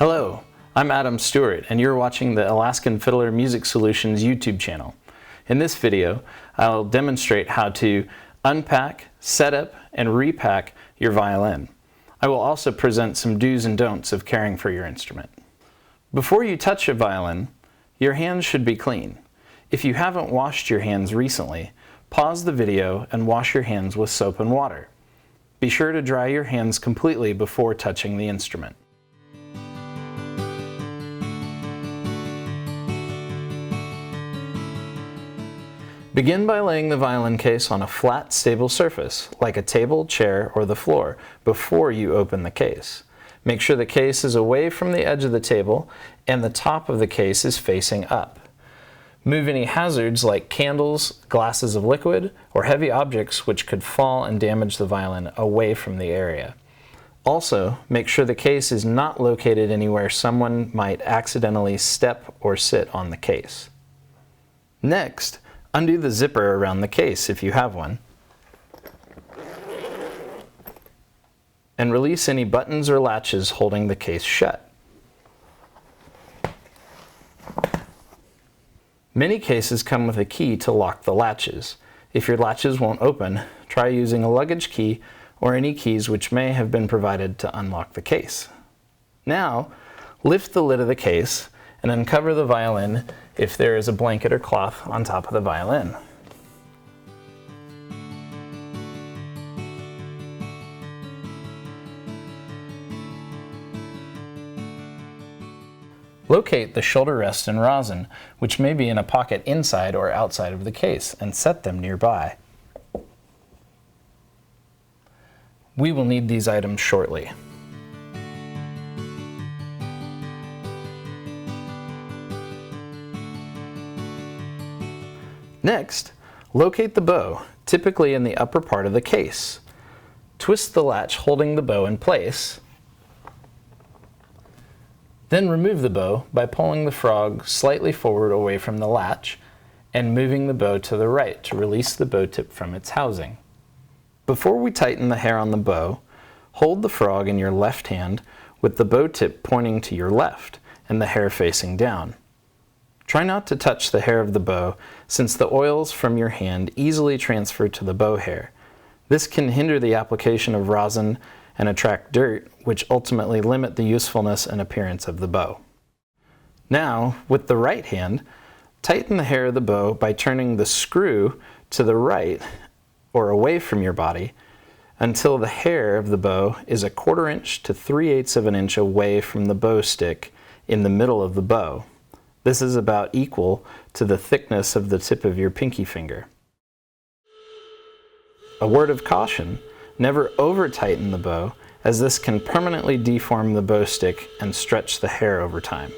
Hello, I'm Adam Stewart, and you're watching the Alaskan Fiddler Music Solutions YouTube channel. In this video, I'll demonstrate how to unpack, set up, and repack your violin. I will also present some do's and don'ts of caring for your instrument. Before you touch a violin, your hands should be clean. If you haven't washed your hands recently, pause the video and wash your hands with soap and water. Be sure to dry your hands completely before touching the instrument. Begin by laying the violin case on a flat, stable surface, like a table, chair, or the floor, before you open the case. Make sure the case is away from the edge of the table and the top of the case is facing up. Move any hazards like candles, glasses of liquid, or heavy objects which could fall and damage the violin away from the area. Also, make sure the case is not located anywhere someone might accidentally step or sit on the case. Next, undo the zipper around the case if you have one, and release any buttons or latches holding the case shut. Many cases come with a key to lock the latches. If your latches won't open, try using a luggage key or any keys which may have been provided to unlock the case. Now, lift the lid of the case and uncover the violin if there is a blanket or cloth on top of the violin. Locate the shoulder rest and rosin, which may be in a pocket inside or outside of the case, and set them nearby. We will need these items shortly. Next, locate the bow, typically in the upper part of the case. Twist the latch holding the bow in place. Then remove the bow by pulling the frog slightly forward away from the latch and moving the bow to the right to release the bow tip from its housing. Before we tighten the hair on the bow, hold the frog in your left hand with the bow tip pointing to your left and the hair facing down. Try not to touch the hair of the bow since the oils from your hand easily transfer to the bow hair. This can hinder the application of rosin and attract dirt, which ultimately limit the usefulness and appearance of the bow. Now, with the right hand, tighten the hair of the bow by turning the screw to the right or away from your body until the hair of the bow is 1/4 inch to 3/8 of an inch away from the bow stick in the middle of the bow. This is about equal to the thickness of the tip of your pinky finger. A word of caution, never over-tighten the bow, as this can permanently deform the bow stick and stretch the hair over time.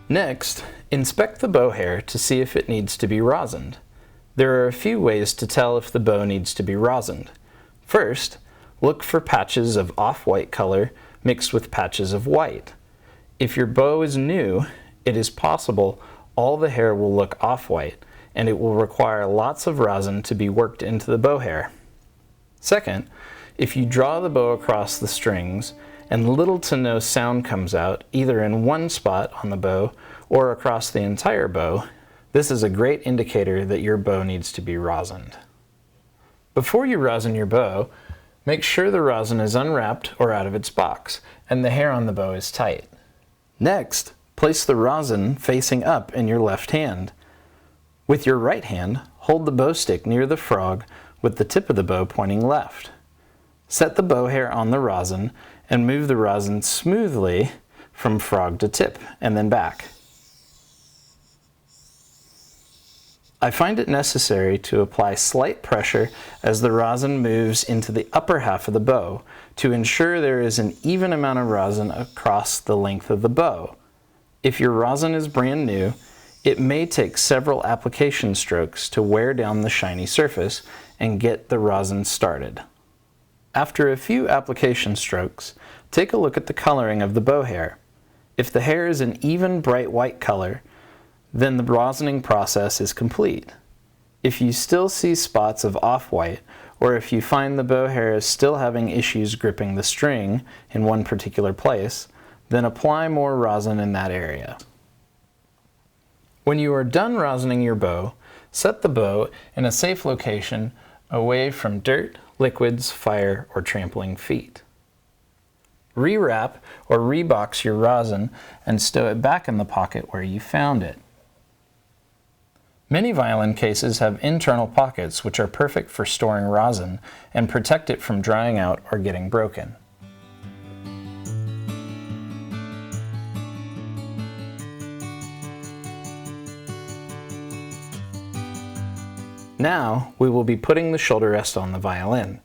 Next, inspect the bow hair to see if it needs to be rosined. There are a few ways to tell if the bow needs to be rosined. First, look for patches of off-white color mixed with patches of white. If your bow is new, it is possible all the hair will look off-white, and it will require lots of rosin to be worked into the bow hair. Second, if you draw the bow across the strings and little to no sound comes out, either in one spot on the bow or across the entire bow, this is a great indicator that your bow needs to be rosined. Before you rosin your bow, make sure the rosin is unwrapped or out of its box, and the hair on the bow is tight. Next, place the rosin facing up in your left hand. With your right hand, hold the bow stick near the frog with the tip of the bow pointing left. Set the bow hair on the rosin and move the rosin smoothly from frog to tip and then back. I find it necessary to apply slight pressure as the rosin moves into the upper half of the bow to ensure there is an even amount of rosin across the length of the bow. If your rosin is brand new, it may take several application strokes to wear down the shiny surface and get the rosin started. After a few application strokes, take a look at the coloring of the bow hair. If the hair is an even bright white color, then the rosining process is complete. If you still see spots of off-white, or if you find the bow hair is still having issues gripping the string in one particular place, then apply more rosin in that area. When you are done rosining your bow, set the bow in a safe location away from dirt, liquids, fire, or trampling feet. Rewrap or rebox your rosin and stow it back in the pocket where you found it. Many violin cases have internal pockets which are perfect for storing rosin and protect it from drying out or getting broken. Now we will be putting the shoulder rest on the violin.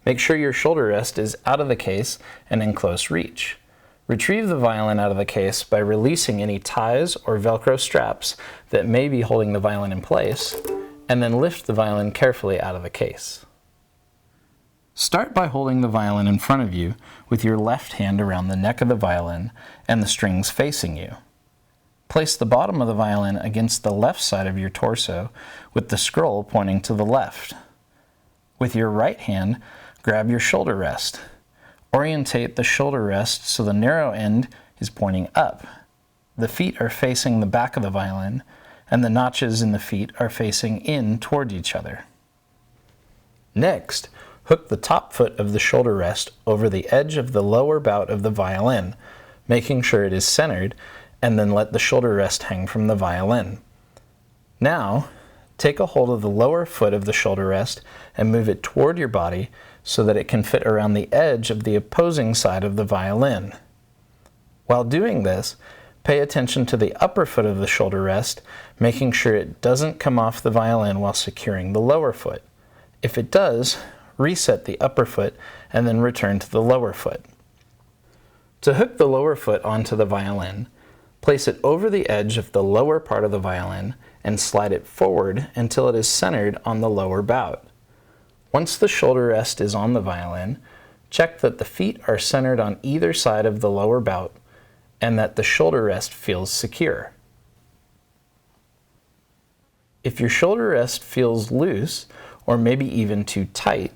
Make sure your shoulder rest is out of the case and in close reach. Retrieve the violin out of the case by releasing any ties or Velcro straps that may be holding the violin in place, and then lift the violin carefully out of the case. Start by holding the violin in front of you with your left hand around the neck of the violin and the strings facing you. Place the bottom of the violin against the left side of your torso with the scroll pointing to the left. With your right hand, grab your shoulder rest. Orientate the shoulder rest so the narrow end is pointing up. The feet are facing the back of the violin, and the notches in the feet are facing in toward each other. Next, hook the top foot of the shoulder rest over the edge of the lower bout of the violin, making sure it is centered, and then let the shoulder rest hang from the violin. Now, take a hold of the lower foot of the shoulder rest and move it toward your body so that it can fit around the edge of the opposing side of the violin. While doing this, pay attention to the upper foot of the shoulder rest, making sure it doesn't come off the violin while securing the lower foot. If it does, reset the upper foot and then return to the lower foot. To hook the lower foot onto the violin, place it over the edge of the lower part of the violin and slide it forward until it is centered on the lower bout. Once the shoulder rest is on the violin, check that the feet are centered on either side of the lower bout and that the shoulder rest feels secure. If your shoulder rest feels loose or maybe even too tight,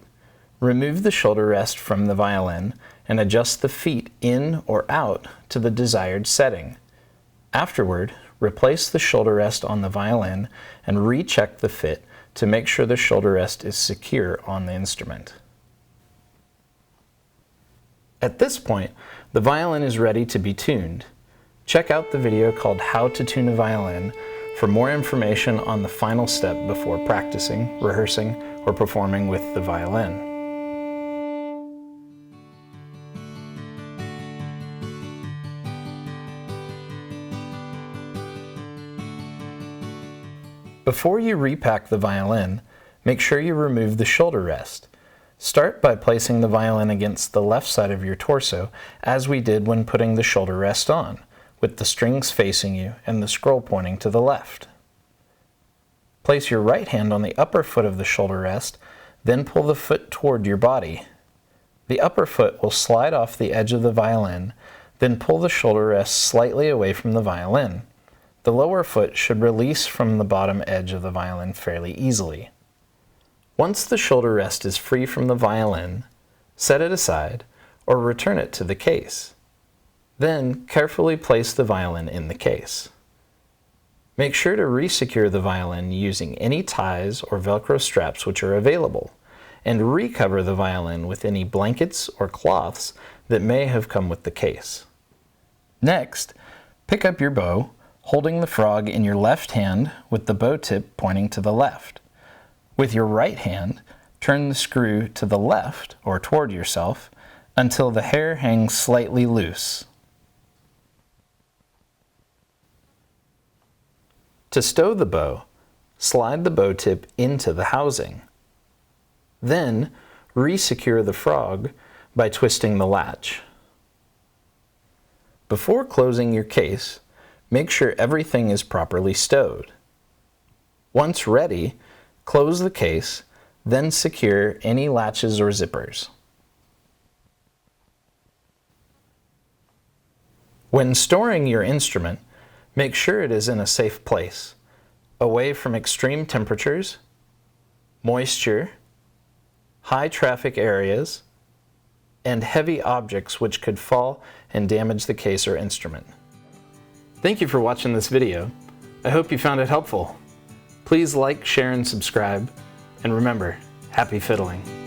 remove the shoulder rest from the violin and adjust the feet in or out to the desired setting. Afterward, replace the shoulder rest on the violin and recheck the fit to make sure the shoulder rest is secure on the instrument. At this point, the violin is ready to be tuned. Check out the video called How to Tune a Violin for more information on the final step before practicing, rehearsing, or performing with the violin. Before you repack the violin, make sure you remove the shoulder rest. Start by placing the violin against the left side of your torso, as we did when putting the shoulder rest on, with the strings facing you and the scroll pointing to the left. Place your right hand on the upper foot of the shoulder rest, then pull the foot toward your body. The upper foot will slide off the edge of the violin, then pull the shoulder rest slightly away from the violin. The lower foot should release from the bottom edge of the violin fairly easily. Once the shoulder rest is free from the violin, set it aside or return it to the case. Then carefully place the violin in the case. Make sure to resecure the violin using any ties or Velcro straps which are available, and recover the violin with any blankets or cloths that may have come with the case. Next, pick up your bow, holding the frog in your left hand with the bow tip pointing to the left. With your right hand, turn the screw to the left or toward yourself until the hair hangs slightly loose. To stow the bow, slide the bow tip into the housing. Then, resecure the frog by twisting the latch. Before closing your case, make sure everything is properly stowed. Once ready, close the case, then secure any latches or zippers. When storing your instrument, make sure it is in a safe place, away from extreme temperatures, moisture, high traffic areas, and heavy objects which could fall and damage the case or instrument. Thank you for watching this video. I hope you found it helpful. Please like, share, and subscribe. And remember, happy fiddling!